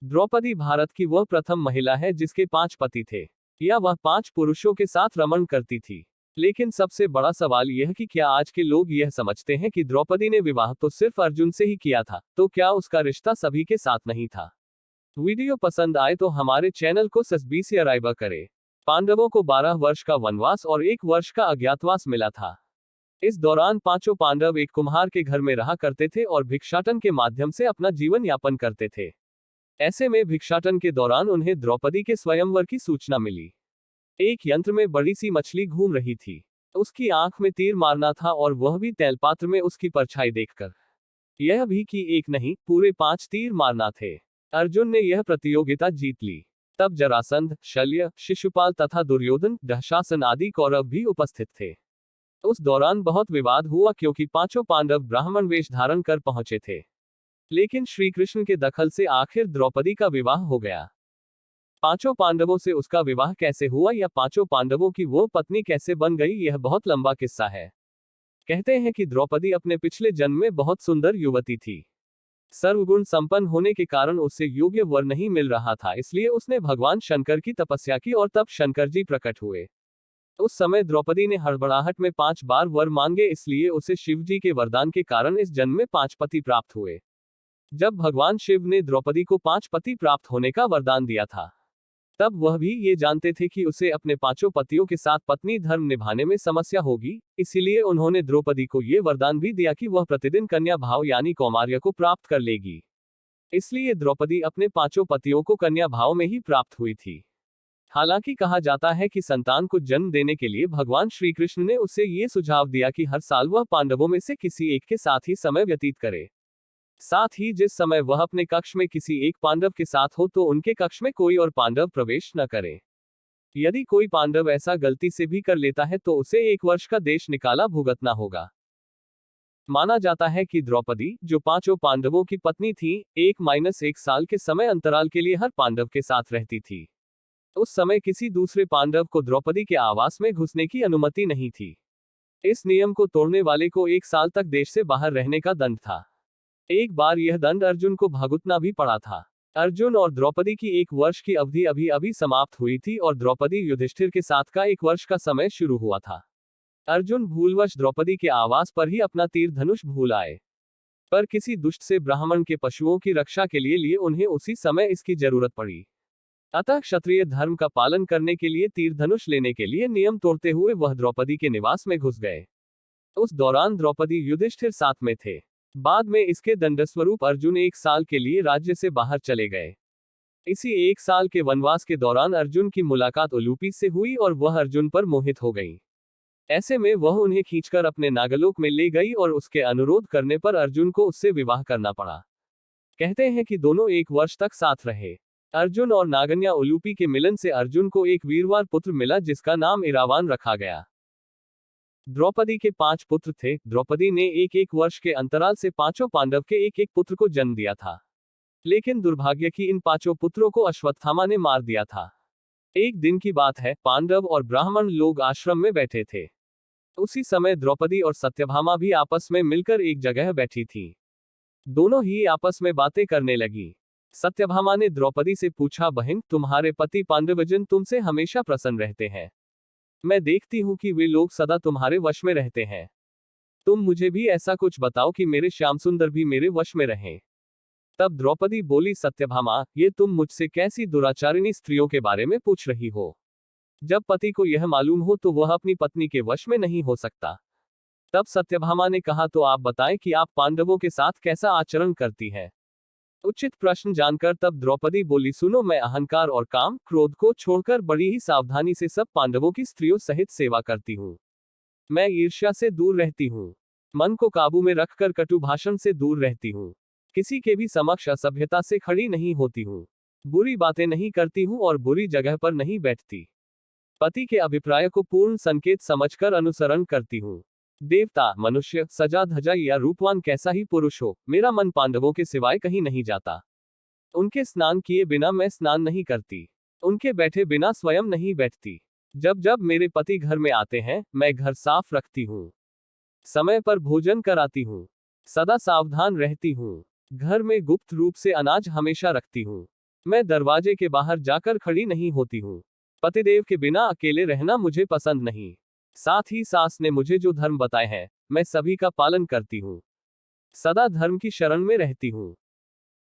द्रौपदी भारत की वह प्रथम महिला है जिसके 5 पति थे, या वह 5 पुरुषों के साथ रमण करती थी। लेकिन सबसे बड़ा सवाल यह कि क्या आज के लोग यह समझते हैं कि द्रौपदी ने विवाह तो सिर्फ अर्जुन से ही किया था, तो क्या उसका रिश्ता सभी के साथ नहीं था? वीडियो पसंद आए तो हमारे चैनल को सब्सक्राइब करें। पांडवों को 12 वर्ष का वनवास और 1 वर्ष का अज्ञातवास मिला था। इस दौरान पांचों पांडव एक कुम्हार के घर में रहा करते थे और भिक्षाटन के माध्यम से अपना जीवन यापन करते थे। ऐसे में भिक्षाटन के दौरान उन्हें द्रौपदी के स्वयंवर की सूचना मिली। एक यंत्र में बड़ी सी मछली घूम रही थी। उसकी आंख में तीर मारना था और वह भी तैलपात्र में उसकी परछाई देखकर। यह भी कि एक नहीं, पूरे 5 तीर मारना थे। अर्जुन ने यह प्रतियोगिता जीत ली। तब जरासंध, शल्य, शिशुपाल तथा दुर्योधन, दुशासन आदि कौरव भी उपस्थित थे। उस दौरान बहुत विवाद हुआ क्योंकि पांचों पांडव ब्राह्मण वेश धारण कर पहुंचे थे। लेकिन श्री कृष्ण के दखल से आखिर द्रौपदी का विवाह हो गया। पांचों पांडवों से उसका विवाह कैसे हुआ या पांचों पांडवों की वो पत्नी कैसे बन गई, यह बहुत लंबा किस्सा है। कहते हैं कि द्रौपदी अपने पिछले जन्म में बहुत सुंदर युवती थी। सर्वगुण संपन्न होने के कारण उसे योग्य वर नहीं मिल रहा था, इसलिए उसने भगवान शंकर की तपस्या की और तब शंकर जी प्रकट हुए। उस समय द्रौपदी ने हड़बड़ाहट में 5 बार वर मांगे, इसलिए उसे शिव जी के वरदान के कारण इस जन्म में 5 पति प्राप्त हुए। जब भगवान शिव ने द्रौपदी को 5 पति प्राप्त होने का वरदान दिया था, तब वह भी ये जानते थे कि उसे अपने 5 पतियों के साथ पत्नी धर्म निभाने में समस्या होगी, इसीलिए उन्होंने द्रौपदी को ये वरदान भी दिया कि वह प्रतिदिन कन्या भाव यानी कौमार्य को प्राप्त कर लेगी। इसलिए द्रौपदी अपने 5 पतियों को कन्या भाव में ही प्राप्त हुई थी। हालांकि कहा जाता है कि संतान को जन्म देने के लिए भगवान श्री कृष्ण ने उसे ये सुझाव दिया कि हर साल वह पांडवों में से किसी एक के साथ ही समय व्यतीत करे। साथ ही जिस समय वह अपने कक्ष में किसी एक पांडव के साथ हो तो उनके कक्ष में कोई और पांडव प्रवेश न करे। यदि कोई पांडव ऐसा गलती से भी कर लेता है तो उसे 1 वर्ष का देश निकाला भुगतना होगा। माना जाता है कि द्रौपदी, जो 5 पांडवों की पत्नी थी, 1-1 साल के समय अंतराल के लिए हर पांडव के साथ रहती थी। उस समय किसी दूसरे पांडव को द्रौपदी के आवास में घुसने की अनुमति नहीं थी। इस नियम को तोड़ने वाले को 1 साल तक देश से बाहर रहने का दंड था। एक बार यह दंड अर्जुन को भुगतना भी पड़ा था। अर्जुन और द्रौपदी की 1 वर्ष की अवधि अभी अभी समाप्त हुई थी और द्रौपदी युधिष्ठिर के साथ का 1 वर्ष का समय शुरू हुआ था। अर्जुन भूलवश द्रौपदी के आवास पर ही अपना तीर धनुष भूल आए। पर किसी दुष्ट से ब्राह्मण के पशुओं की रक्षा के लिए उन्हें उसी समय इसकी जरूरत पड़ी। अतः क्षत्रिय धर्म का पालन करने के लिए तीर धनुष लेने के लिए नियम तोड़ते हुए वह द्रौपदी के निवास में घुस गए। उस दौरान द्रौपदी युधिष्ठिर साथ में थे। बाद में इसके दंडस्वरूप अर्जुन 1 साल के लिए राज्य से बाहर चले गए। इसी 1 साल के वनवास के दौरान अर्जुन की मुलाकात उलूपी से हुई और वह अर्जुन पर मोहित हो गई। ऐसे में वह उन्हें खींचकर अपने नागलोक में ले गई और उसके अनुरोध करने पर अर्जुन को उससे विवाह करना पड़ा। कहते हैं कि दोनों 1 वर्ष तक साथ रहे। अर्जुन और नागन्या उलूपी के मिलन से अर्जुन को एक वीरवार पुत्र मिला जिसका नाम इरावान रखा गया। द्रौपदी के 5 पुत्र थे। द्रौपदी ने 1-1 वर्ष के अंतराल से 5 पांडव के 1-1 पुत्र को जन्म दिया था। लेकिन दुर्भाग्य की इन 5 पुत्रों को अश्वत्थामा ने मार दिया था। एक दिन की बात है, पांडव और ब्राह्मण लोग आश्रम में बैठे थे। उसी समय द्रौपदी और सत्यभामा भी आपस में मिलकर एक जगह बैठी थी। दोनों ही आपस में बातें करने लगी। सत्यभामा ने द्रौपदी से पूछा, बहन, तुम्हारे पति पांडवजन तुमसे हमेशा प्रसन्न रहते हैं। मैं देखती हूं कि वे लोग सदा तुम्हारे वश में रहते हैं। तुम मुझे भी ऐसा कुछ बताओ कि मेरे श्याम सुंदर भी मेरे वश में रहें। तब द्रौपदी बोली, सत्यभामा, ये तुम मुझसे कैसी दुराचारिणी स्त्रियों के बारे में पूछ रही हो? जब पति को यह मालूम हो तो वह अपनी पत्नी के वश में नहीं हो सकता। तब सत्यभामा ने कहा, तो आप बताएं कि आप पांडवों के साथ कैसा आचरण करती हैं? उचित प्रश्न जानकर तब द्रौपदी बोली, सुनो, मैं अहंकार और काम क्रोध को छोड़कर बड़ी ही सावधानी से सब पांडवों की स्त्रियों सहित सेवा करती हूँ। मैं ईर्ष्या से दूर रहती हूँ। मन को काबू में रखकर कटु भाषण से दूर रहती हूँ। किसी के भी समक्ष असभ्यता से खड़ी नहीं होती हूँ। बुरी बातें नहीं करती हूँ और बुरी जगह पर नहीं बैठती। पति के अभिप्राय को पूर्ण संकेत समझकर अनुसरण करती हूँ। देवता, मनुष्य, सजा धजा या रूपवान कैसा ही पुरुष हो, मेरा मन पांडवों के सिवाय कहीं नहीं जाता। उनके स्नान किए बिना मैं स्नान नहीं करती। उनके बैठे बिना स्वयं नहीं बैठती। जब जब मेरे पति घर में आते हैं, मैं घर साफ रखती हूँ। समय पर भोजन कराती हूँ। सदा सावधान रहती हूँ। घर में गुप्त रूप से अनाज हमेशा रखती हूँ। मैं दरवाजे के बाहर जाकर खड़ी नहीं होती हूँ। पतिदेव के बिना अकेले रहना मुझे पसंद नहीं। साथ ही सास ने मुझे जो धर्म बताए हैं, मैं सभी का पालन करती हूँ। सदा धर्म की शरण में रहती हूँ।